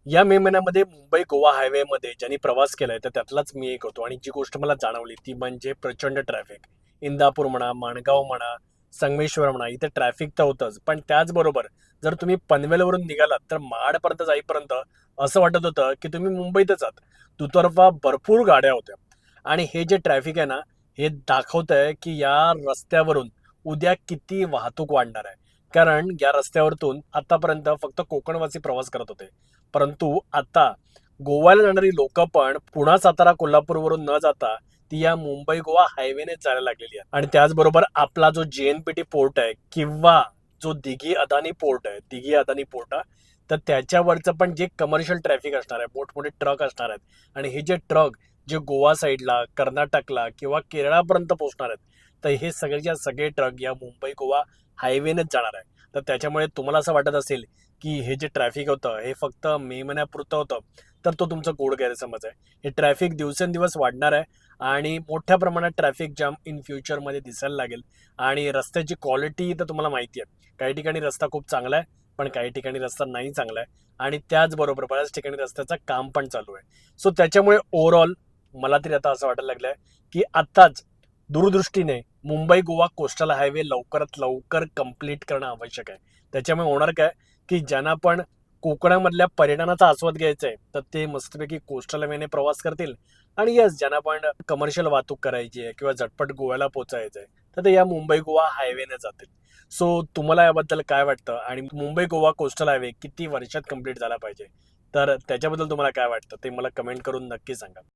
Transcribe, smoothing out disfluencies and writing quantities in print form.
या मे महिन्यामध्ये मुंबई गोवा हायवेमध्ये ज्यांनी प्रवास केलाय तर त्यातलाच मी एक होतो आणि जी गोष्ट मला जाणवली ती म्हणजे प्रचंड ट्रॅफिक. इंदापूर म्हणा, माणगाव म्हणा, संगमेश्वर म्हणा, इथे ट्रॅफिक तर होतंच, पण त्याचबरोबर जर तुम्ही पनवेलवरून निघालात तर महाडपर्यंत जाईपर्यंत असं वाटत होतं की तुम्ही मुंबईतच आहात. दुतर्फा भरपूर गाड्या होत्या आणि हे जे ट्रॅफिक आहे ना, हे दाखवत आहे की या रस्त्यावरून उद्या किती वाहतूक वाढणार आहे. कारण या रस्त्यावरतून आतापर्यंत फक्त कोकणवासी प्रवास करत होते, परंतु आता गोव्याला जाणारी लोक पण पुणा सातारा कोल्हापूरवरून न जाता ती या मुंबई गोवा हायवेने जायला लागलेली आहे. आणि त्याचबरोबर आपला जो जेएनपीटी पोर्ट आहे किंवा जो दिघी अदानी पोर्ट आहे, दिघी अदानी पोर्ट तर त्याच्यावरचं पण जे कमर्शियल ट्रॅफिक असणार आहे, मोठमोठे ट्रक असणार आहेत आणि हे जे ट्रक जे गोवा साईडला, कर्नाटकला किंवा केरळापर्यंत पोहोचणार आहेत, तर हे सगळेच्या सगळे ट्रक या मुंबई गोवा हायवेनेच जाणार आहे. तर त्याच्यामुळे तुम्हाला असं वाटत असेल की हे जे ट्रॅफिक होतं हे फक्त मे महिन्यापुरतं होतं, तर तो तुमचा गूढ गैरसमज आहे. हे ट्रॅफिक दिवसेंदिवस वाढणार आहे आणि मोठ्या प्रमाणात ट्रॅफिक जाम इन फ्युचरमध्ये दिसायला लागेल. आणि रस्त्याची क्वालिटी तर तुम्हाला माहिती आहे, काही ठिकाणी रस्ता खूप चांगला आहे, पण काही ठिकाणी रस्ता नाही चांगला आहे आणि त्याचबरोबर बऱ्याच ठिकाणी रस्त्याचं काम पण चालू आहे. सो त्याच्यामुळे ओव्हरऑल मला तरी आता असं वाटायला लागलंय की आत्ताच दूरदृष्टीने मुंबई गोवा कोस्टल हायवे लवकरात लवकर कंप्लीट करणं आवश्यक आहे. त्याच्यामुळे होणार काय की ज्यांना पण कोकणामधल्या पर्यटनाचा आस्वाद घ्यायचा आहे तर ते मस्तपैकी कोस्टल हायवेने प्रवास करतील. आणि यस, ज्यांना पण कमर्शियल वाहतूक करायची आहे किंवा झटपट गोव्याला पोहोचायचं आहे तर ते या मुंबई गोवा हायवेने जातील. सो तुम्हाला याबद्दल काय वाटतं आणि मुंबई गोवा कोस्टल हायवे किती वर्षात कंप्लीट झाला पाहिजे, तर त्याच्याबद्दल तुम्हाला काय वाटतं ते मला कमेंट करून नक्की सांगा.